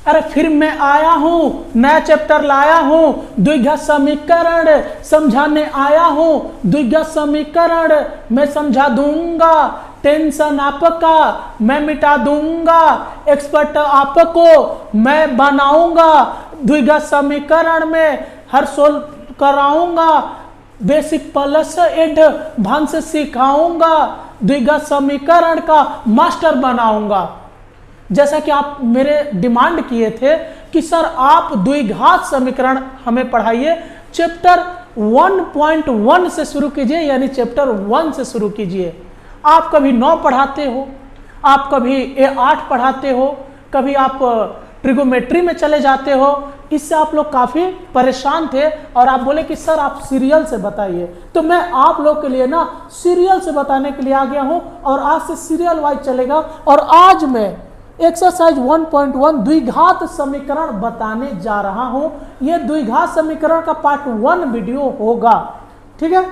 अरे फिर मैं आया हूं, नया चैप्टर लाया हूं, द्विघात समीकरण समझाने आया हूं, द्विघात समीकरण मैं समझा दूंगा, टेंशन आपका मैं मिटा दूंगा, एक्सपर्ट आपको मैं बनाऊंगा, द्विघात समीकरण में हर सोल्व कराऊंगा, बेसिक प्लस एडवांस सिखाऊंगा, द्विघात समीकरण का मास्टर बनाऊंगा। जैसा कि आप मेरे डिमांड किए थे कि सर आप द्विघात समीकरण हमें पढ़ाइए, चैप्टर 1.1 से शुरू कीजिए, यानी चैप्टर 1 से शुरू कीजिए। आप कभी 9 पढ़ाते हो, आप कभी 8 पढ़ाते हो, कभी आप ट्रिगोमेट्री में चले जाते हो, इससे आप लोग काफ़ी परेशान थे और आप बोले कि सर आप सीरियल से बताइए। तो मैं आप लोग के लिए ना सीरियल से बताने के लिए आ गया हूं और आज से सीरियल वाइज चलेगा। और आज मैं एक्सरसाइज 1.1 द्विघात समीकरण बताने जा रहा हूं। यह द्विघात समीकरण का पार्ट 1 वीडियो होगा, ठीक है।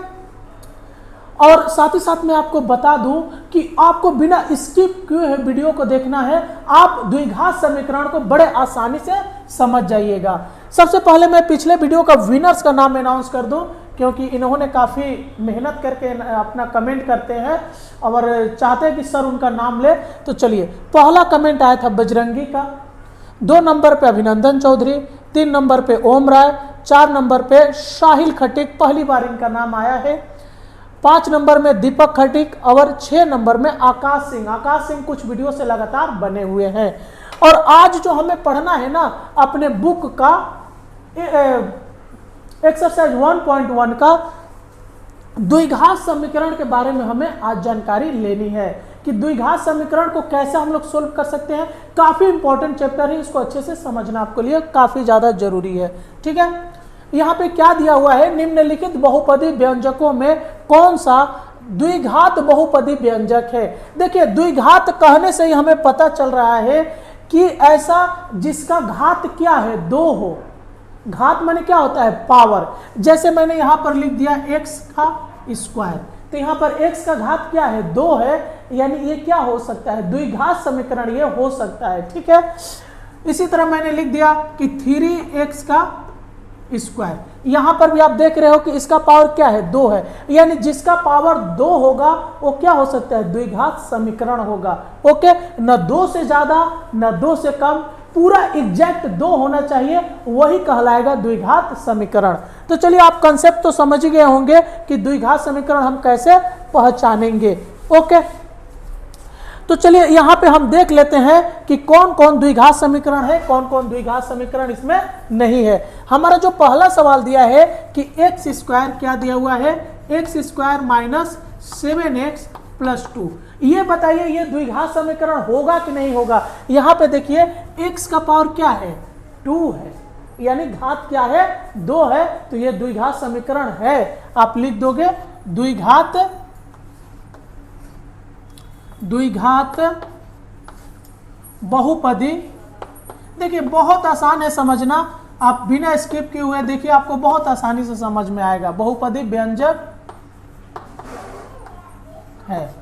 और साथ ही साथ मैं आपको बता दूं कि आपको बिना स्किप किए वीडियो को देखना है, आप द्विघात समीकरण को बड़े आसानी से समझ जाइएगा। सबसे पहले मैं पिछले वीडियो का विनर्स का नाम अनाउंस कर दूं, क्योंकि इन्होंने काफ़ी मेहनत करके अपना कमेंट करते हैं और चाहते हैं कि सर उनका नाम ले। तो चलिए, पहला कमेंट आया था बजरंगी का, 2 नंबर पे अभिनंदन चौधरी, 3 नंबर पे ओम राय, 4 नंबर पे साहिल खटीक, पहली बार इनका नाम आया है, 5 नंबर में दीपक खटीक और 6 नंबर में आकाश सिंह। आकाश सिंह कुछ वीडियो से लगातार बने हुए हैं। और आज जो हमें पढ़ना है ना, अपने बुक का एक्सरसाइज 1.1 का द्विघात समीकरण के बारे में हमें आज जानकारी लेनी है कि द्विघात समीकरण को कैसे हम लोग सोल्व कर सकते हैं। काफी इंपॉर्टेंट चैप्टर है, इसको अच्छे से समझना आपके लिए काफी ज्यादा जरूरी है, ठीक है। यहाँ पे क्या दिया हुआ है, निम्नलिखित बहुपदी व्यंजकों में कौन सा द्विघात बहुपदी व्यंजक है। देखिए, द्विघात कहने से ही हमें पता चल रहा है कि ऐसा जिसका घात क्या है, 2 हो। घात माने क्या होता है, पावर। जैसे मैंने यहां पर लिख दिया x का स्क्वायर, तो यहां पर x का घात क्या है, 2 है, यानी ये क्या हो सकता है, द्विघात समीकरण ये हो सकता है, ठीक है। इसी तरह मैंने लिख दिया कि 3x का स्क्वायर, यहां पर भी आप देख रहे हो कि इसका पावर क्या है, 2 है, यानी जिसका पावर 2 होगा वो क्या हो सकता है, द्विघात समीकरण होगा। ओके, न 2 से ज्यादा न 2 से कम, पूरा एग्जैक्ट 2 होना चाहिए, वही कहलाएगा द्विघात समीकरण। तो चलिए, आप कंसेप्ट तो समझ ही गए होंगे कि द्विघात समीकरण हम कैसे पहचानेंगे। ओके, तो चलिए यहां पे हम देख लेते हैं कि कौन कौन द्विघात समीकरण है, कौन कौन द्विघात समीकरण इसमें नहीं है। हमारा जो पहला सवाल दिया है कि एक्स स्क्वायर क्या दिया हुआ है, x square minus 7x plus 2, ये बताइए ये द्विघात समीकरण होगा कि नहीं होगा। यहां पे देखिए x का पावर क्या है, 2 है, यानी घात क्या है, 2 है, तो ये द्विघात समीकरण है। आप लिख दोगे द्विघात बहुपदी। देखिए बहुत आसान है समझना, आप बिना स्किप किए हुए देखिए, आपको बहुत आसानी से समझ में आएगा। बहुपदी व्यंजक है,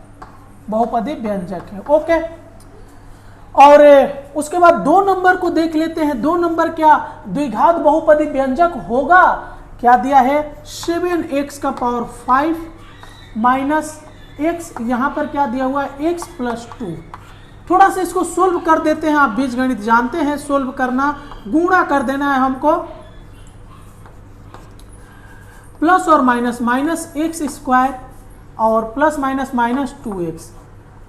बहुपदी व्यंजक है। ओके, और उसके बाद 2 नंबर को देख लेते हैं। 2 नंबर क्या द्विघात बहुपदी व्यंजक होगा, क्या दिया है, 7x का पावर 5 माइनस x, यहां पर क्या दिया हुआ है, x प्लस 2। थोड़ा सा इसको सोल्व कर देते हैं, आप बीजगणित जानते हैं सोल्व करना, गुणा कर देना है हमको, प्लस और माइनस, माइनस एक्स स्क्वायर और प्लस माइनस माइनस 2x।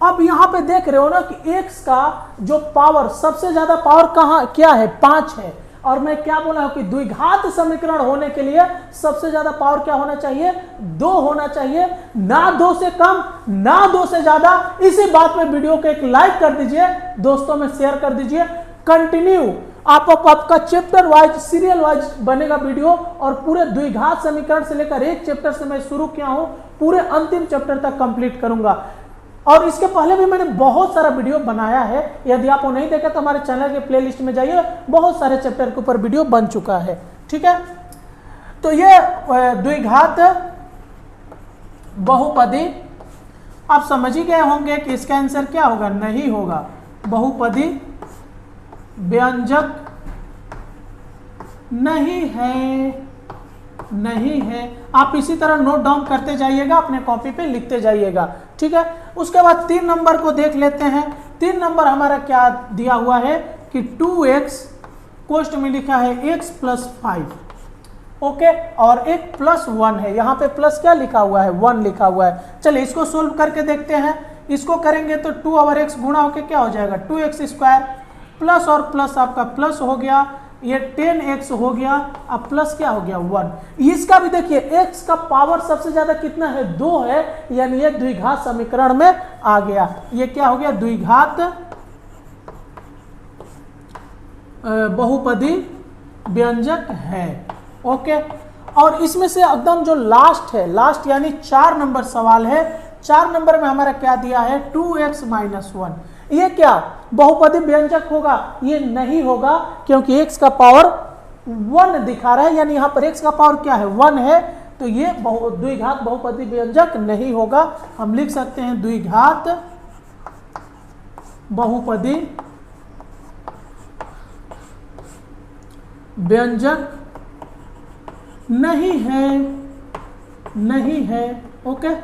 अब यहां पे देख रहे हो ना कि x का जो पावर, सबसे ज्यादा पावर कहां क्या है, 5 है। और मैं क्या बोला हूं कि द्विघात समीकरण होने के लिए सबसे ज्यादा पावर क्या होना चाहिए, 2 होना चाहिए, ना 2 से कम ना 2 से ज्यादा। इसी बात पे वीडियो को एक लाइक कर दीजिए, दोस्तों में शेयर कर दीजिए। कंटिन्यू आपका चैप्टर वाइज सीरियल वाइज बनेगा वीडियो, और पूरे द्विघात समीकरण से लेकर एक चैप्टर से मैं शुरू किया हूं, पूरे अंतिम चैप्टर तक कंप्लीट करूंगा। और इसके पहले भी मैंने बहुत सारा वीडियो बनाया है, यदि आपको नहीं देखा तो हमारे चैनल के प्लेलिस्ट में जाइए, बहुत सारे चैप्टर के ऊपर वीडियो बन चुका है, ठीक है। तो ये द्विघात बहुपदी आप समझ ही गए होंगे कि इसका आंसर क्या होगा, नहीं होगा, बहुपदी व्यंजक नहीं है। आप इसी तरह नोट डाउन करते जाइएगा, अपने कॉपी पे लिखते जाइएगा, ठीक है। उसके बाद 3 नंबर को देख लेते हैं। 3 नंबर हमारा क्या दिया हुआ है कि 2x कोष्ठ में लिखा है x + 5, ओके, और एक +1 है, यहाँ पे प्लस क्या लिखा हुआ है, 1 लिखा हुआ है। चलिए इसको सोल्व करके देखते हैं। इसको करेंगे तो 2 और x गुणा होके क्या हो जाएगा, 2x² प्लस और प्लस आपका प्लस हो गया, ये 10x हो गया, अब प्लस क्या हो गया 1। इसका भी देखिए x का पावर सबसे ज्यादा कितना है, 2 है, यानी ये द्विघात समीकरण में आ गया। ये क्या हो गया, द्विघात बहुपदी व्यंजक है, ओके। और इसमें से एकदम जो लास्ट है, लास्ट यानी 4 नंबर सवाल है, 4 नंबर में हमारा क्या दिया है, 2x - 1। ये क्या बहुपदी व्यंजक होगा, ये नहीं होगा, क्योंकि x का पावर 1 दिखा रहा है, यानी यहाँ पर x का पावर क्या है, 1 है, तो ये द्विघात बहुपदी व्यंजक नहीं होगा। हम लिख सकते हैं द्विघात बहुपदी व्यंजक नहीं है, ओके।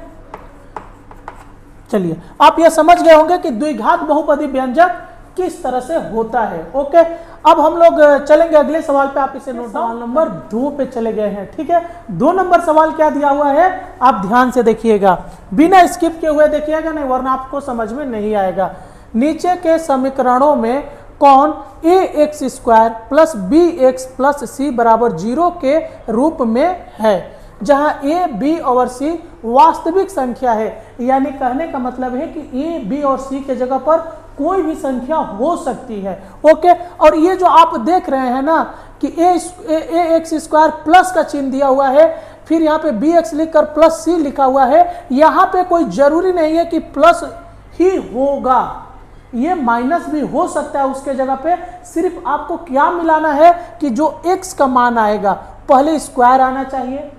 चलिए आप यह समझ गए होंगे कि द्विघात बहुपदी व्यंजक किस तरह से होता है, ओके। अब हम लोग चलेंगे अगले सवाल पे, आप इसे नोट डाउन। सवाल नंबर 2 पे चले गए हैं, ठीक है। 2 नंबर सवाल क्या दिया हुआ है, आप ध्यान से देखिएगा, बिना स्किप किए हुए देखिएगा, नहीं वरना आपको समझ में नहीं आएगा। नीचे के समीकरणों में कौन ax² + bx + c = 0 के रूप में है, जहां a, b और c वास्तविक संख्या है। यानी कहने का मतलब है कि a, b और c के जगह पर कोई भी संख्या हो सकती है, ओके। और ये जो आप देख रहे हैं ना कि ax² प्लस का चिन्ह दिया हुआ है, फिर यहाँ पे bx लिखकर +c लिखा हुआ है, यहाँ पे कोई जरूरी नहीं है कि प्लस ही होगा, ये माइनस भी हो सकता है उसके जगह पे। सिर्फ आपको क्या मिलाना है कि जो x का मान आएगा पहले स्क्वायर आना चाहिए,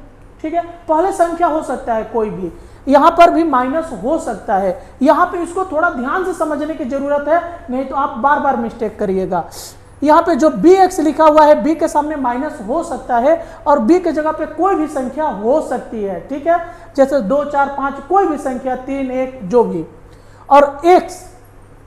ठीक है। पहले संख्या हो सकता है कोई भी, यहाँ पर भी माइनस हो सकता है। यहाँ पे इसको थोड़ा ध्यान से समझने की जरूरत है, नहीं तो आप बार बार मिस्टेक करिएगा। यहाँ पे जो bx लिखा हुआ है, b के सामने माइनस हो सकता है, और b के जगह पे कोई भी संख्या हो सकती है, ठीक है। जैसे 2, 4, 5 कोई भी संख्या, 3, 1 जो भी। और x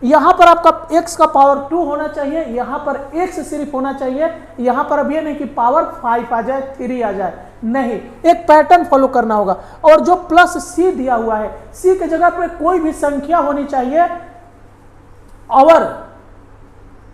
यहाँ पर आपका x का पावर 2 होना चाहिए, यहाँ पर x सिर्फ होना चाहिए। यहाँ पर अब ये नहीं कि पावर 5 आ जाए, 3 आ जाए, नहीं, एक पैटर्न फॉलो करना होगा। और जो +c दिया हुआ है, c के जगह पर कोई भी संख्या होनी चाहिए और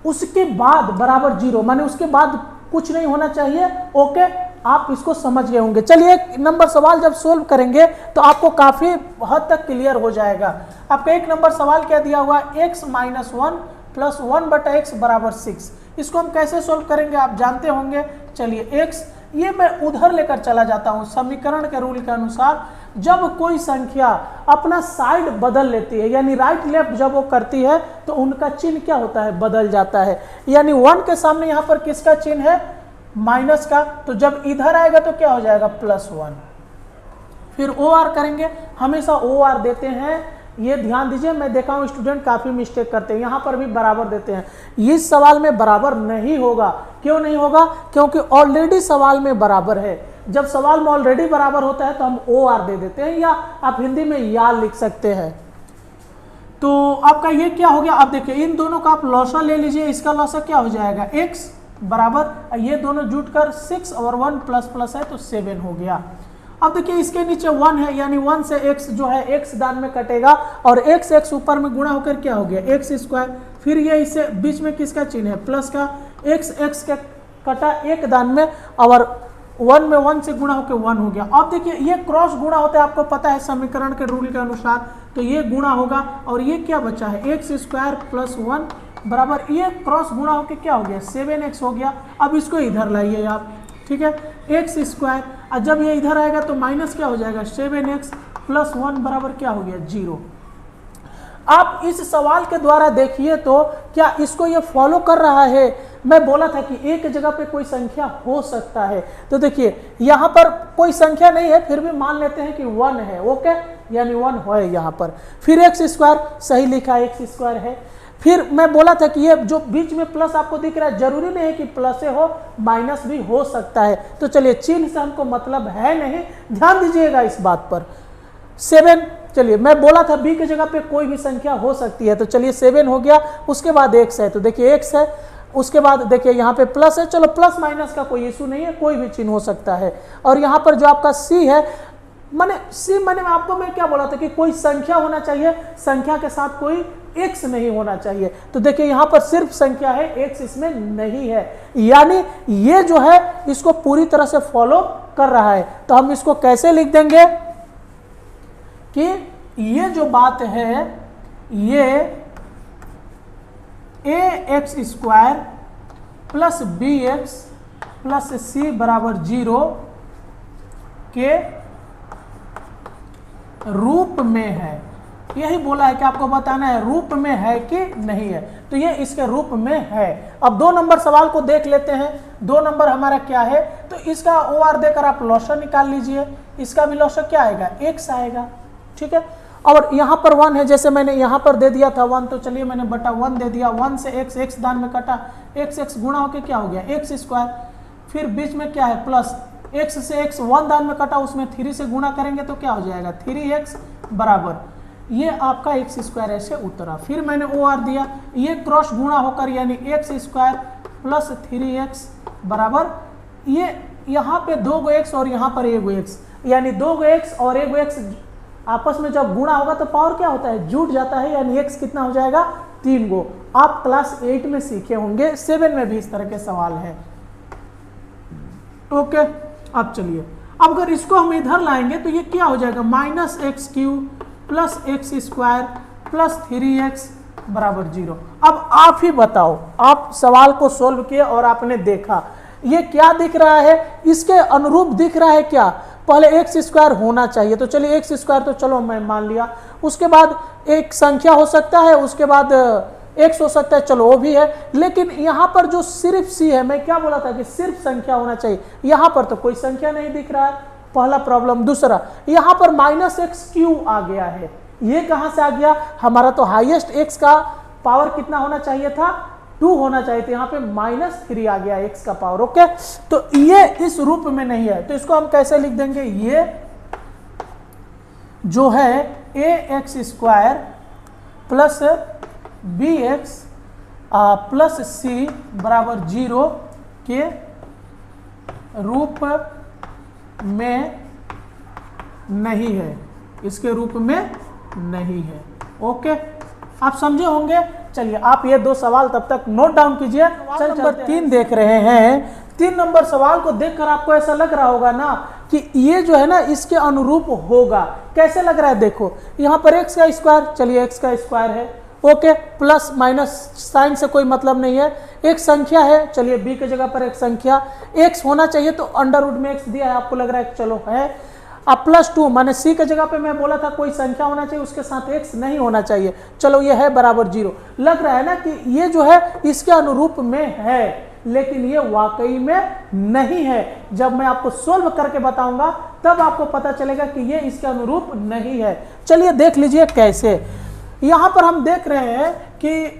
उसके बाद बराबर 0, माने उसके बाद कुछ नहीं होना चाहिए, ओके। आप इसको समझ गए होंगे। चलिए 1 नंबर सवाल जब सोल्व करेंगे तो आपको काफी हद तक क्लियर हो जाएगा। आपका 1 नंबर सवाल क्या दिया हुआ है, x - 1 + 1/x = 6। इसको हम कैसे सोल्व करेंगे आप जानते होंगे। चलिए x, ये मैं उधर लेकर चला जाता हूं। समीकरण के रूल के अनुसार जब कोई संख्या अपना साइड बदल लेती है, यानी राइट लेफ्ट जब वो करती है, तो उनका चिन्ह क्या होता है, बदल जाता है। यानी 1 के सामने यहाँ पर किसका चिन्ह है, माइनस का, तो जब इधर आएगा तो क्या हो जाएगा, +1। फिर OR करेंगे, हमेशा OR देते हैं, ये ध्यान दीजिए। मैं देखा हूँ स्टूडेंट काफी मिस्टेक करते हैं, यहाँ पर भी बराबर देते हैं। इस सवाल में बराबर नहीं होगा, क्यों नहीं होगा, क्योंकि ऑलरेडी सवाल में बराबर है। जब सवाल में ऑलरेडी बराबर होता है तो हम OR दे देते हैं, या आप हिंदी में या लिख सकते हैं। तो आपका ये क्या हो गया, आप देखिए इन दोनों का आप लॉसा ले लीजिए, इसका लॉसा क्या हो जाएगा, x बराबर, ये दोनों जुटकर 6 और 1 प्लस है तो 7 हो गया। अब देखिए इसके नीचे 1 है, यानी 1 से x जो है x दान में कटेगा, और x ऊपर में गुणा होकर क्या हो गया, x²। फिर ये इसे बीच में किसका चिन्ह है, प्लस का, x के कटा 1 दान में, और 1 में 1 से गुणा होकर 1 हो गया। अब देखिए ये क्रॉस गुणा होता है, आपको पता है समीकरण के रूल के अनुसार, तो ये गुणा होगा, और ये क्या बचा है, x² + 1 बराबर, ये क्रॉस गुणा होकर क्या हो गया, 7x हो गया। अब इसको इधर लाइए आप, ठीक है, x², और जब ये इधर आएगा तो माइनस क्या हो जाएगा, 7x + 1 बराबर क्या हो गया, 0। आप इस सवाल के द्वारा देखिए तो क्या इसको ये फॉलो कर रहा है। मैं बोला था कि एक जगह पे कोई संख्या हो सकता है, तो देखिए यहाँ पर कोई संख्या नहीं है, फिर भी मान लेते हैं कि 1 है, ओके, यानी 1 है यहाँ पर। फिर x² सही लिखा, x² है। फिर मैं बोला था कि ये जो बीच में प्लस आपको दिख रहा है जरूरी नहीं है कि प्लस से हो, माइनस भी हो सकता है। तो चलिए चिन्ह से हमको मतलब है नहीं, ध्यान दीजिएगा इस बात पर। 7, चलिए मैं बोला था बी की जगह पे कोई भी संख्या हो सकती है, तो चलिए 7 हो गया। उसके बाद x है, तो देखिए x है, उसके बाद देखिए यहाँ पे प्लस है, चलो प्लस माइनस का कोई इशू नहीं है, कोई भी चिन्ह हो सकता है। और यहाँ पर जो आपका c है, मैंने आपको मैं क्या बोला था कि कोई संख्या होना चाहिए, संख्या के साथ कोई x नहीं होना चाहिए। तो देखिए यहाँ पर सिर्फ संख्या है, x इसमें नहीं है, यानी ये जो है इसको पूरी तरह से फॉलो कर रहा है। तो हम इसको कैसे लिख देंगे कि ये जो बात है ये ax² plus bx plus c बराबर 0 के रूप में है। यही बोला है कि आपको बताना है रूप में है कि नहीं है, तो ये इसके रूप में है। अब 2 नंबर सवाल को देख लेते हैं। 2 नंबर हमारा क्या है, तो इसका OR देकर आप लॉसर निकाल लीजिए। इसका भी लॉसर क्या आएगा, x आएगा, ठीक है। और यहाँ पर 1 है, जैसे मैंने यहाँ पर दे दिया था 1, तो चलिए मैंने बटा 1 दे दिया। 1 से x दान में कटा, x गुणा होके क्या हो गया x²। फिर बीच में क्या है प्लस, x से x 1 दान में कटा, उसमें 3 से गुणा करेंगे तो क्या हो जाएगा 3x बराबर ये आपका x² ऐसे उतरा। फिर मैंने OR दिया, ये क्रॉस गुणा होकर यानी x² प्लस 3x बराबर ये यहाँ पे 2 x और यहाँ पर 1 x, यानी 2 x और 1 x आपस में जब गुणा होगा तो पावर क्या होता है, जुट जाता है, यानी x कितना हो जाएगा 3 गो। आप क्लास 8 में सीखे होंगे, 7 में भी इस तरह के सवाल है। ओके, अब चलिए, अब अगर इसको हम इधर लाएंगे तो ये क्या हो जाएगा -x³ plus x² plus 3x बराबर 0। अब आप ही बताओ, आप सवाल को सोल्व किए और आपने देखा ये क्या दिख रहा है, इसके अनुरूप दिख रहा है क्या, पहले x² होना चाहिए। तो चलिए x² तो चलो मैं मान लिया, उसके बाद एक संख्या हो सकता है, उसके बाद x हो सकता है, चलो वो भी है। लेकिन यहाँ पर जो सिर्फ c है, मैं क्या बोला था कि सिर्फ संख्या होना चाहिए, यहाँ पर तो कोई संख्या नहीं दिख रहा है, पहला प्रॉब्लम। दूसरा, यहाँ पर -x³ आ गया है, ये कहाँ से आ गया, हमारा तो हाईएस्ट x का पावर कितना होना चाहिए था 2 होना चाहिए था, यहाँ पे -3 आ गया x का पावर। ओके, तो ये इस रूप में नहीं है, तो इसको हम कैसे लिख देंगे, ये जो है ax² plus bx plus c बराबर 0 के रूप में नहीं है, इसके रूप में नहीं है। ओके, आप समझे होंगे। चलिए आप ये 2 सवाल तब तक नोट डाउन कीजिए। नंबर 3 देख रहे हैं। 3 नंबर सवाल को देखकर आपको ऐसा लग रहा होगा ना कि ये जो है ना इसके अनुरूप होगा। कैसे लग रहा है, देखो यहाँ पर x², चलिए x² है, ओके, प्लस माइनस साइन से कोई मतलब नहीं है, एक संख्या है, चलिए b की जगह पर एक संख्या, x होना चाहिए तो अंडर रूट में x दिया है, आपको लग रहा है चलो है। अब +2 माने c की जगह पे मैं बोला था कोई संख्या होना चाहिए, उसके साथ x नहीं होना चाहिए, चलो ये है बराबर 0। लग रहा है ना कि ये जो है इसके अनुरूप में है, लेकिन ये वाकई में नहीं है। जब मैं आपको सोल्व करके बताऊंगा तब आपको पता चलेगा कि ये इसके अनुरूप नहीं है। चलिए देख लीजिए कैसे। यहां पर हम देख रहे हैं कि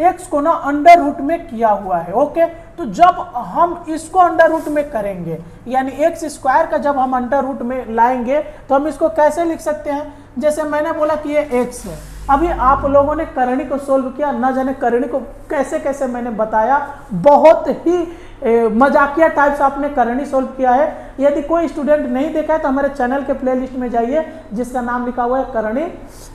x को ना अंडर रूट में किया हुआ है। ओके, तो जब हम इसको अंडर रूट में करेंगे, यानी x² का जब हम अंडर रूट में लाएंगे तो हम इसको कैसे लिख सकते हैं, जैसे मैंने बोला कि ये x है। अभी आप लोगों ने करणी को सोल्व किया, ना जाने करणी को कैसे कैसे मैंने बताया, बहुत ही मजाकिया टाइप से आपने करणी सोल्व किया है। यदि कोई स्टूडेंट नहीं देखा है तो हमारे चैनल के प्लेलिस्ट में जाइए, जिसका नाम लिखा हुआ है करणी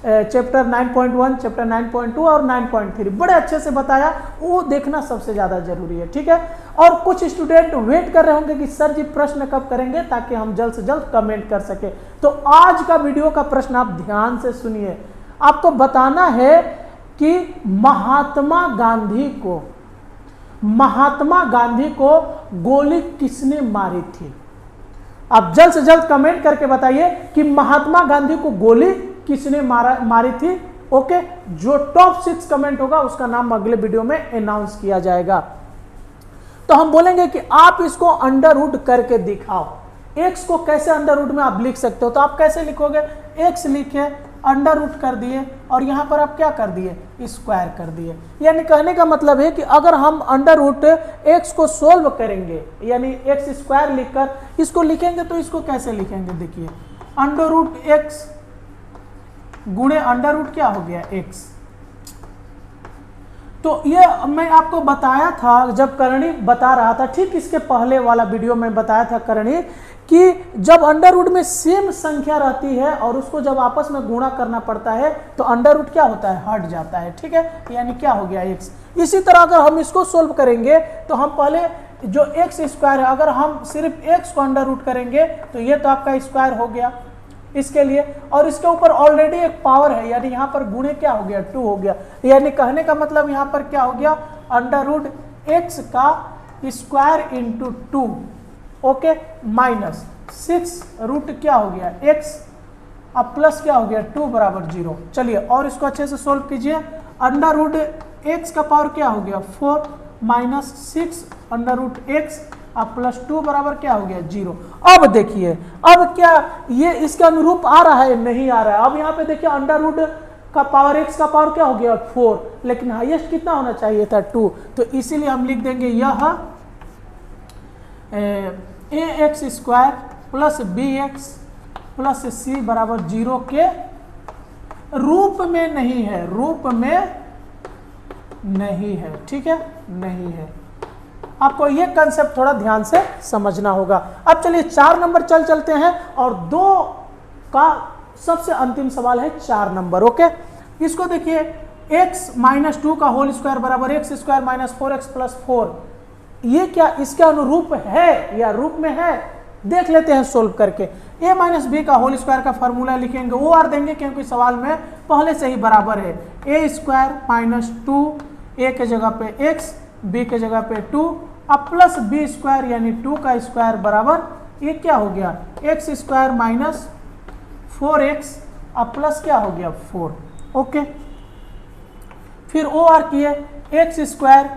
चैप्टर 9.1, चैप्टर 9.2 और 9.3, बड़े अच्छे से बताया, वो देखना सबसे ज़्यादा जरूरी है। ठीक है, और कुछ स्टूडेंट वेट कर रहे होंगे कि सर जी प्रश्न कब करेंगे, ताकि हम जल्द से जल्द कमेंट कर सके। तो आज का वीडियो का प्रश्न आप ध्यान से सुनिए। आपको बताना है कि महात्मा गांधी को गोली किसने मारी थी। आप जल्द से जल्द कमेंट करके बताइए कि महात्मा गांधी को गोली किसने मारी थी। ओके, जो टॉप 6 कमेंट होगा उसका नाम अगले वीडियो में अनाउंस किया जाएगा। तो हम बोलेंगे कि आप इसको अंडर रूट करके दिखाओ। x को कैसे अंडर रूट में आप लिख सकते हो, तो आप कैसे लिखोगे, x लिखे अंडर रूट कर दिए और यहाँ पर आप क्या कर दिए, स्क्वायर कर दिए। यानी कहने का मतलब है कि अगर हम अंडर रूट एक्स को सोल्व करेंगे, यानी एक्स स्क्वायर लिखकर इसको लिखेंगे, तो इसको कैसे लिखेंगे, देखिए अंडर रूट एक्स गुणे अंडर रूट क्या हो गया एक्स। तो ये मैं आपको बताया था जब करणी बता रहा था, ठीक इसके पहले वाला वीडियो में बताया था करणी कि जब अंडर रूट में सेम संख्या रहती है और उसको जब आपस में गुणा करना पड़ता है तो अंडर रूट क्या होता है, हट जाता है, ठीक है, यानी क्या हो गया एक्स। इसी तरह अगर हम इसको सोल्व करेंगे तो हम पहले जो एक्स स्क्वायर है, अगर हम सिर्फ एक्स को अंडर रूट करेंगे तो ये तो आपका स्क्वायर हो गया इसके लिए, और इसके ऊपर ऑलरेडी एक पावर है, यानी यहाँ पर गुणे क्या हो गया, 2 हो गया। यानी कहने का मतलब यहाँ पर क्या हो गया, अंडर रूट एक्स का square into 2, okay, minus 6 root क्या हो गया एक्स, अब प्लस क्या हो गया 2 बराबर 0। चलिए और इसको अच्छे से सोल्व कीजिए। अंडर रूट एक्स का पावर क्या हो गया 4 माइनस 6 अंडर रूट एक्स अब प्लस 2 बराबर क्या हो गया 0। अब देखिए अब क्या ये इसके अनुरूप आ रहा है, नहीं आ रहा है। अब यहाँ पे देखिए अंडर रूट का पावर एक्स का पावर क्या हो गया 4, लेकिन हाईएस्ट कितना होना चाहिए था 2, तो इसीलिए हम लिख देंगे यह a x square plus b x plus c बराबर 0 के रूप में नहीं है, रूप में नहीं है, ठीक है, नहीं है। आपको ये कंसेप्ट थोड़ा ध्यान से समझना होगा। अब चलिए 4 नंबर चलते हैं और 2 का सबसे अंतिम सवाल है 4 नंबर, ओके। इसको देखिए x माइनस 2 का होल स्क्वायर बराबर x square minus 4x plus 4, ये क्या इसके अनुरूप है या रूप में है, देख लेते हैं सोल्व करके। a माइनस बी का होल स्क्वायर का फॉर्मूला लिखेंगे, वो आर देंगे क्योंकि सवाल में पहले से ही बराबर है, a स्क्वायर माइनस 2 a के जगह पे x b के जगह पे 2 अब प्लस बी स्क्वायर यानी 2 का स्क्वायर बराबर ये क्या हो गया एक्स स्क्वायर माइनस 4x अब प्लस क्या हो गया 4, ओके। फिर ओ आर किए एक्स स्क्वायर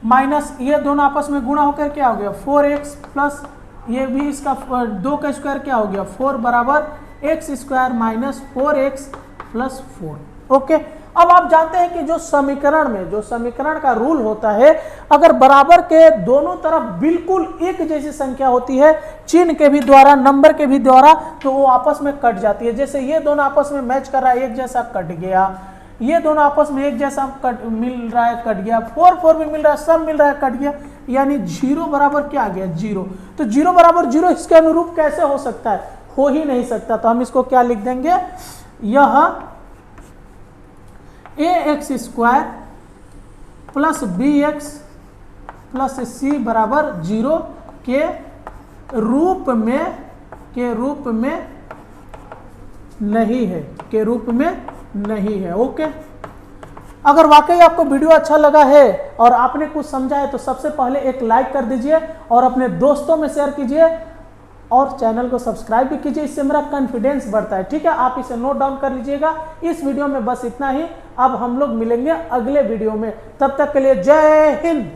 माइनस ये दोनों आपस में गुणा होकर क्या हो गया 4x प्लस ये भी इसका 2 का स्क्वायर क्या हो गया 4 बराबर x square minus 4x plus 4, okay. अब आप जानते हैं कि जो समीकरण का रूल होता है, अगर बराबर के दोनों तरफ बिल्कुल एक जैसी संख्या होती है चिन्ह के भी द्वारा नंबर के भी द्वारा, तो वो आपस में कट जाती है। जैसे ये दोनों आपस में मैच कर रहा है, एक जैसा कट गया, ये दोनों आपस में एक जैसा मिल रहा है कट गया, 4 भी मिल रहा है, सब मिल रहा है कट गया, यानी 0 बराबर क्या आ गया 0। तो 0 बराबर 0 इसके अनुरूप कैसे हो सकता है, हो ही नहीं सकता। तो हम इसको क्या लिख देंगे, यह a x square plus b x plus c बराबर 0 के रूप में नहीं है, के रूप में नहीं है, ओके। अगर वाकई आपको वीडियो अच्छा लगा है और आपने कुछ समझा है तो सबसे पहले एक लाइक कर दीजिए और अपने दोस्तों में शेयर कीजिए और चैनल को सब्सक्राइब भी कीजिए, इससे मेरा कॉन्फिडेंस बढ़ता है, ठीक है। आप इसे नोट डाउन कर लीजिएगा। इस वीडियो में बस इतना ही, अब हम लोग मिलेंगे अगले वीडियो में, तब तक के लिए जय हिंद।